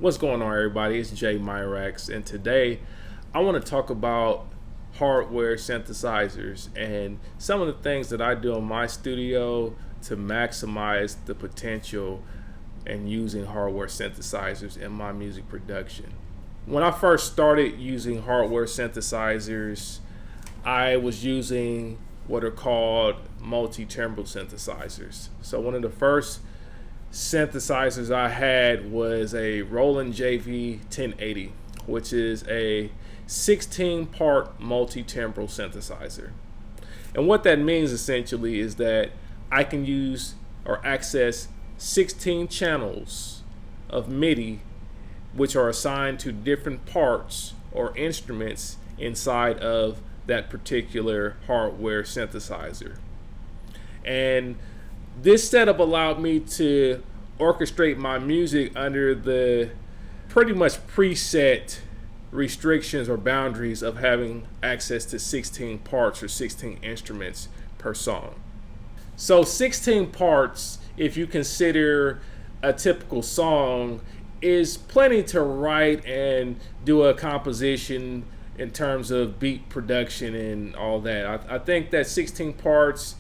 What's going on, everybody? It's Jay Myrax, and today I want to talk about hardware synthesizers and some of the things that I do in my studio to maximize the potential and using hardware synthesizers in my music production. When I first started using hardware synthesizers, I was using what are called multi-timbral synthesizers. So one of the first synthesizers I had was a Roland JV 1080, which is a 16-part multi-timbral synthesizer. And what that means essentially is that I can use or access 16 channels of MIDI which are assigned to different parts or instruments inside of that particular hardware synthesizer. And this setup allowed me to orchestrate my music under the pretty much preset restrictions or boundaries of having access to 16 parts or 16 instruments per song. So 16 parts, if you consider a typical song, is plenty to write and do a composition in terms of beat production and all that. I think that 16 parts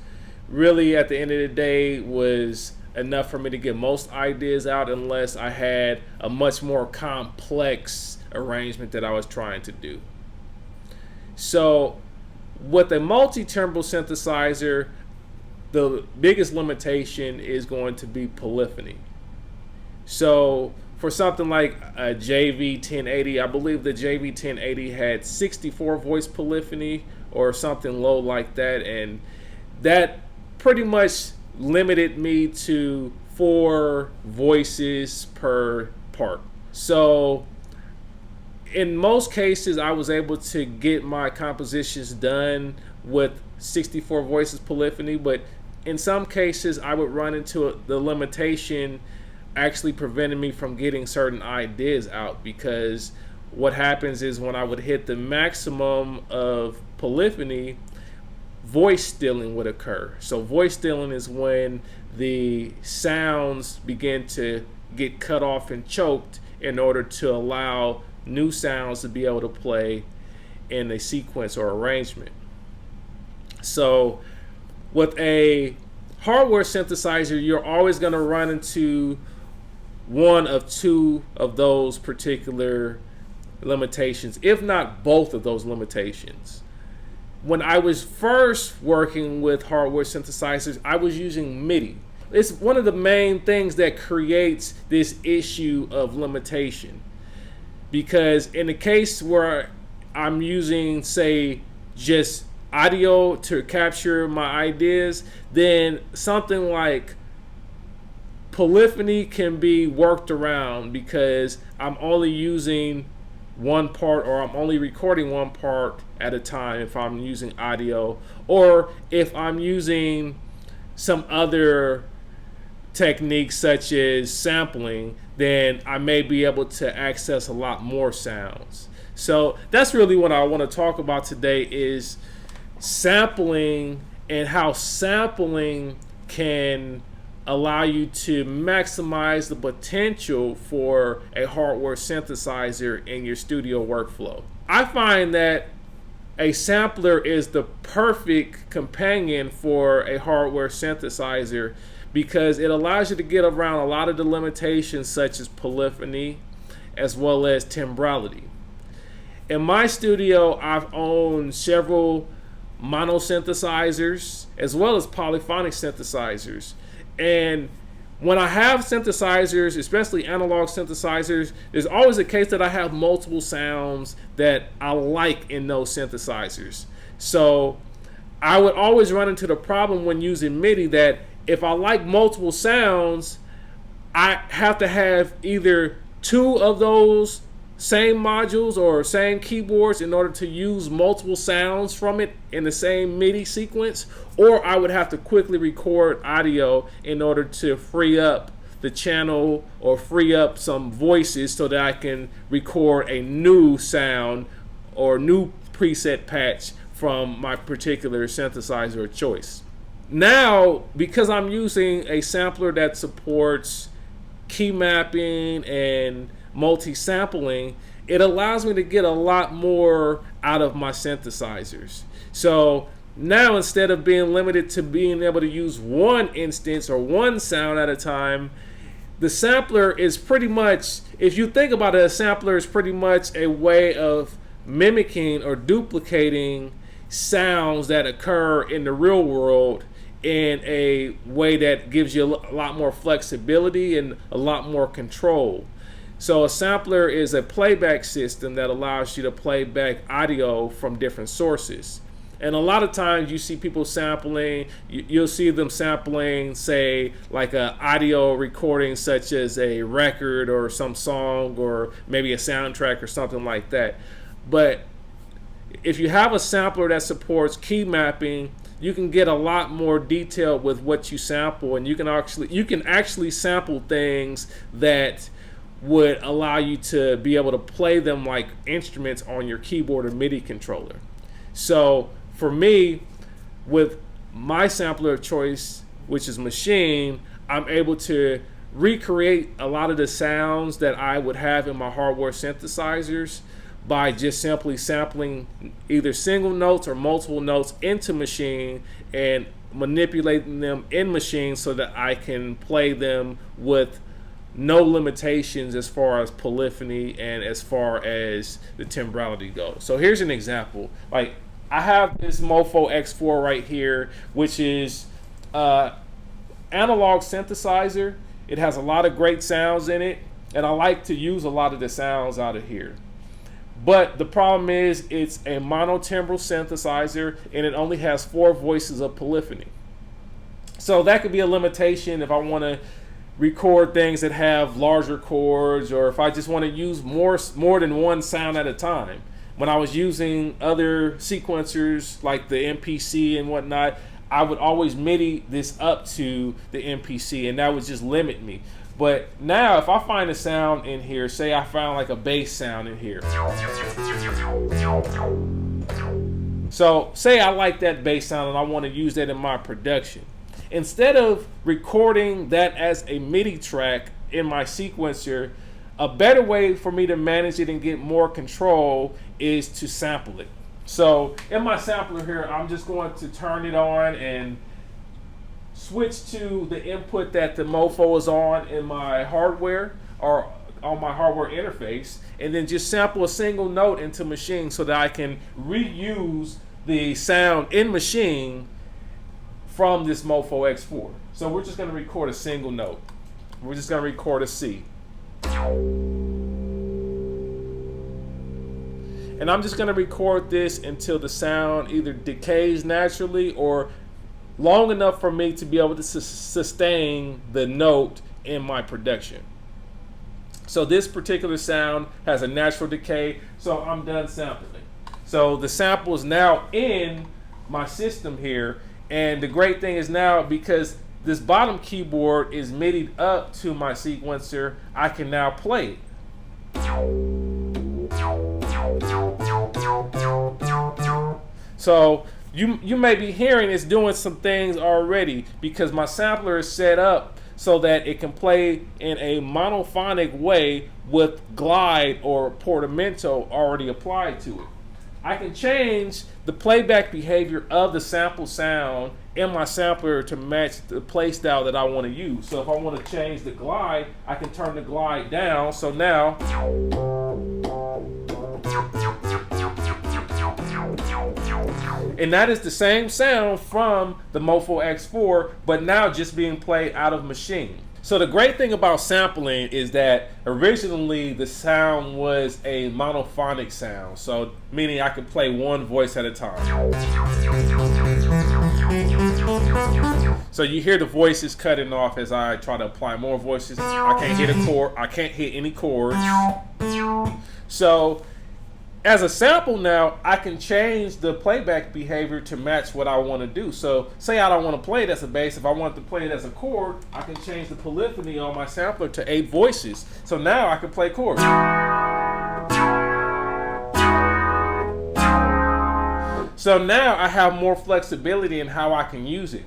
really at the end of the day was enough for me to get most ideas out, unless I had a much more complex arrangement that I was trying to do. So with a multi-timbral synthesizer, the biggest limitation is going to be polyphony. So for something like a JV 1080, I believe the JV 1080 had 64 voice polyphony or something low like that, and that pretty much limited me to 4 voices per part. So in most cases, I was able to get my compositions done with 64 voices polyphony, but in some cases I would run into the limitation actually preventing me from getting certain ideas out, because what happens is when I would hit the maximum of polyphony, voice stealing would occur. So voice stealing is when the sounds begin to get cut off and choked in order to allow new sounds to be able to play in a sequence or arrangement. So with a hardware synthesizer, you're always going to run into one of two of those particular limitations, if not both of those limitations. When I was first working with hardware synthesizers, I was using MIDI. It's one of the main things that creates this issue of limitation, because in the case where I'm using, say, just audio to capture my ideas, then something like polyphony can be worked around because I'm only using one part, or I'm only recording one part at a time if I'm using audio, or if I'm using some other techniques such as sampling, then I may be able to access a lot more sounds. So that's really what I want to talk about today, is sampling and how sampling can allow you to maximize the potential for a hardware synthesizer in your studio workflow. I find that a sampler is the perfect companion for a hardware synthesizer because it allows you to get around a lot of the limitations such as polyphony as well as timbrality. In my studio, I've owned several mono synthesizers as well as polyphonic synthesizers. And when I have synthesizers, especially analog synthesizers, there's always a case that I have multiple sounds that I like in those synthesizers. So I would always run into the problem when using MIDI that if I like multiple sounds, I have to have either 2 of those same modules or same keyboards in order to use multiple sounds from it in the same MIDI sequence, or I would have to quickly record audio in order to free up the channel or free up some voices so that I can record a new sound or new preset patch from my particular synthesizer of choice. Now, because I'm using a sampler that supports key mapping and multi-sampling, it allows me to get a lot more out of my synthesizers. So now, instead of being limited to being able to use one instance or one sound at a time, the sampler is pretty much, if you think about it, a sampler is pretty much a way of mimicking or duplicating sounds that occur in the real world in a way that gives you a lot more flexibility and a lot more control. So a sampler is a playback system that allows you to play back audio from different sources. And a lot of times you see people sampling, you'll see them sampling, say, like an audio recording such as a record or some song or maybe a soundtrack or something like that. But if you have a sampler that supports key mapping, you can get a lot more detail with what you sample, and you can actually sample things that would allow you to be able to play them like instruments on your keyboard or MIDI controller. So for me, with my sampler of choice, which is Maschine, I'm able to recreate a lot of the sounds that I would have in my hardware synthesizers by just simply sampling either single notes or multiple notes into Maschine and manipulating them in Maschine so that I can play them with no limitations as far as polyphony and as far as the timbrality goes. So here's an example. Like, I have this Mofo X4 right here, which is analog synthesizer. It has a lot of great sounds in it, and I like to use a lot of the sounds out of here. But the problem is it's a monotimbral synthesizer, and it only has 4 voices of polyphony. So that could be a limitation if I want to record things that have larger chords, or if I just want to use more than one sound at a time. When I was using other sequencers like the MPC and whatnot, I would always MIDI this up to the MPC, and that would just limit me. But now if I find a sound in here, say I found like a bass sound in here. So say I like that bass sound and I want to use that in my production. Instead of recording that as a MIDI track in my sequencer, a better way for me to manage it and get more control is to sample it. So in my sampler here, I'm just going to turn it on and switch to the input that the Mofo is on in my hardware or on my hardware interface, and then just sample a single note into Maschine so that I can reuse the sound in Maschine from this Mofo X4. So we're just going to record a single note. We're just going to record a C. And I'm just going to record this until the sound either decays naturally or long enough for me to be able to sustain the note in my production. So this particular sound has a natural decay, so I'm done sampling. So the sample is now in my system here, and the great thing is now, because this bottom keyboard is MIDI'd up to my sequencer, I can now play it. So you may be hearing it's doing some things already because my sampler is set up so that it can play in a monophonic way with glide or portamento already applied to it. I can change the playback behavior of the sample sound in my sampler to match the play style that I want to use. So if I want to change the glide, I can turn the glide down. So now and that is the same sound from the Mofo X4, but now just being played out of Maschine. So the great thing about sampling is that originally the sound was a monophonic sound, so meaning I could play one voice at a time. So you hear the voices cutting off as I try to apply more voices. I can't hit a chord. I can't hit any chords. So as a sample now, I can change the playback behavior to match what I want to do. So say I don't want to play it as a bass. If I want to play it as a chord, I can change the polyphony on my sampler to 8 voices. So now I can play chords. So now I have more flexibility in how I can use it.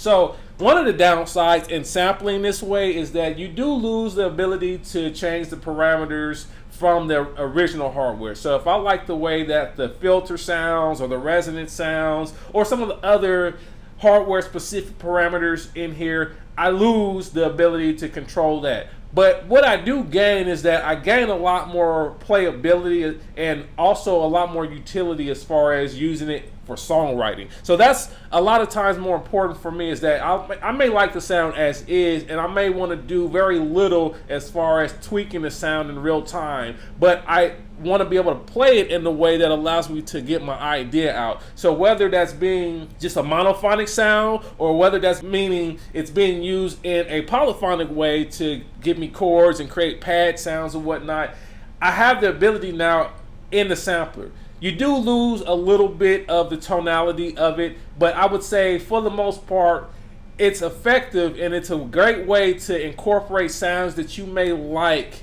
So one of the downsides in sampling this way is that you do lose the ability to change the parameters from the original hardware. So if I like the way that the filter sounds or the resonance sounds or some of the other hardware specific parameters in here, I lose the ability to control that. But what I do gain is that I gain a lot more playability and also a lot more utility as far as using it for songwriting. So that's a lot of times more important for me, is that I may like the sound as is, and I may want to do very little as far as tweaking the sound in real time, but I want to be able to play it in the way that allows me to get my idea out. So whether that's being just a monophonic sound, or whether that's meaning it's being used in a polyphonic way to give me chords and create pad sounds and whatnot, I have the ability now in the sampler. You do lose a little bit of the tonality of it, but I would say for the most part, it's effective, and it's a great way to incorporate sounds that you may like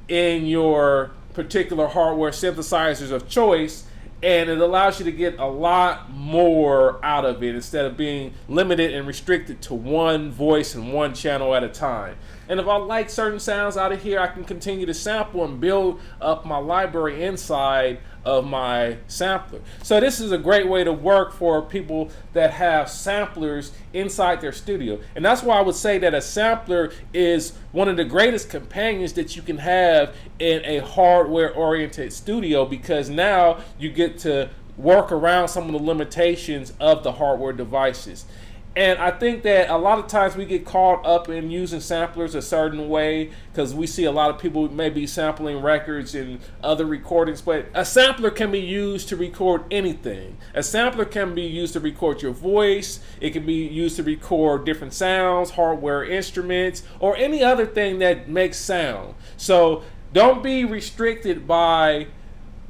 in your particular hardware synthesizers of choice, and it allows you to get a lot more out of it instead of being limited and restricted to one voice and one channel at a time. And if I like certain sounds out of here, I can continue to sample and build up my library inside of my sampler. So this is a great way to work for people that have samplers inside their studio. And that's why I would say that a sampler is one of the greatest companions that you can have in a hardware-oriented studio, because now you get to work around some of the limitations of the hardware devices. And I think that a lot of times we get caught up in using samplers a certain way because we see a lot of people maybe sampling records and other recordings, but a sampler can be used to record anything. A sampler can be used to record your voice. It can be used to record different sounds, hardware instruments, or any other thing that makes sound. So don't be restricted by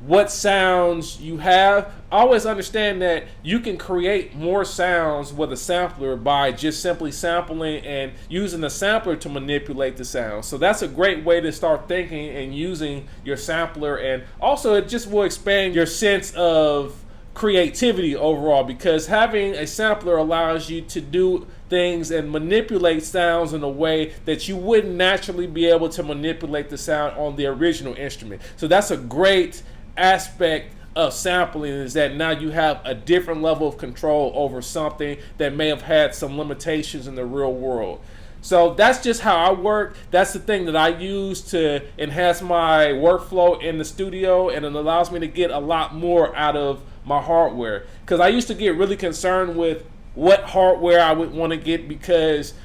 what sounds you have. Always understand that you can create more sounds with a sampler by just simply sampling and using the sampler to manipulate the sound. So that's a great way to start thinking and using your sampler, and also it just will expand your sense of creativity overall, because having a sampler allows you to do things and manipulate sounds in a way that you wouldn't naturally be able to manipulate the sound on the original instrument. So that's a great aspect of sampling, is that now you have a different level of control over something that may have had some limitations in the real world. So that's just how I work. That's the thing that I use to enhance my workflow in the studio, and it allows me to get a lot more out of my hardware, because I used to get really concerned with what hardware I would want to get because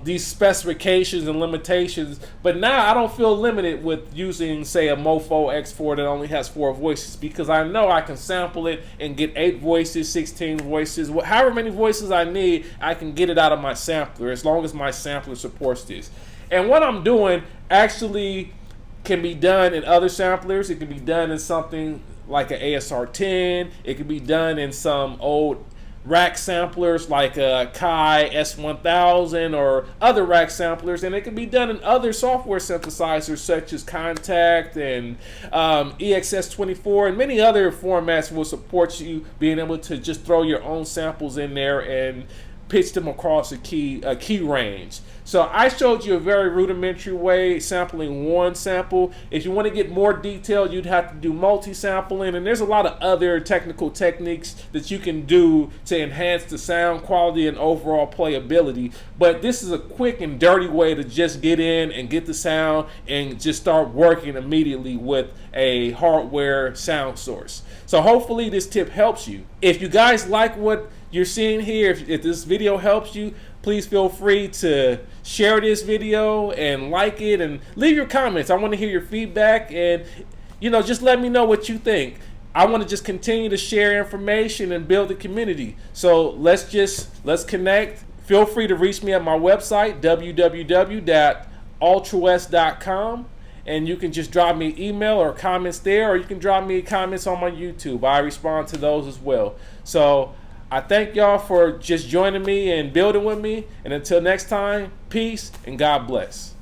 these specifications and limitations, but now I don't feel limited with using, say, a Mofo X4 that only has 4 voices, because I know I can sample it and get 8 voices, 16 voices, however many voices I need, I can get it out of my sampler as long as my sampler supports this. And what I'm doing actually can be done in other samplers. It can be done in something like an ASR 10. It can be done in some old rack samplers like a Kai S1000 or other rack samplers, and it can be done in other software synthesizers such as Contact and EXS24, and many other formats will support you being able to just throw your own samples in there and pitch them across a key range. So I showed you a very rudimentary way, sampling one sample. If you want to get more detailed, you'd have to do multi-sampling, and there's a lot of other technical techniques that you can do to enhance the sound quality and overall playability. But this is a quick and dirty way to just get in and get the sound and just start working immediately with a hardware sound source. So hopefully this tip helps you. If you guys like what you're seeing here, if this video helps you, please feel free to share this video and like it and leave your comments. I want to hear your feedback, and just let me know what you think. I want to just continue to share information and build a community. So let's connect. Feel free to reach me at my website, www.altruwest.com, and you can just drop me an email or comments there, or you can drop me comments on my YouTube. I respond to those as well. So I thank y'all for just joining me and building with me. And until next time, peace and God bless.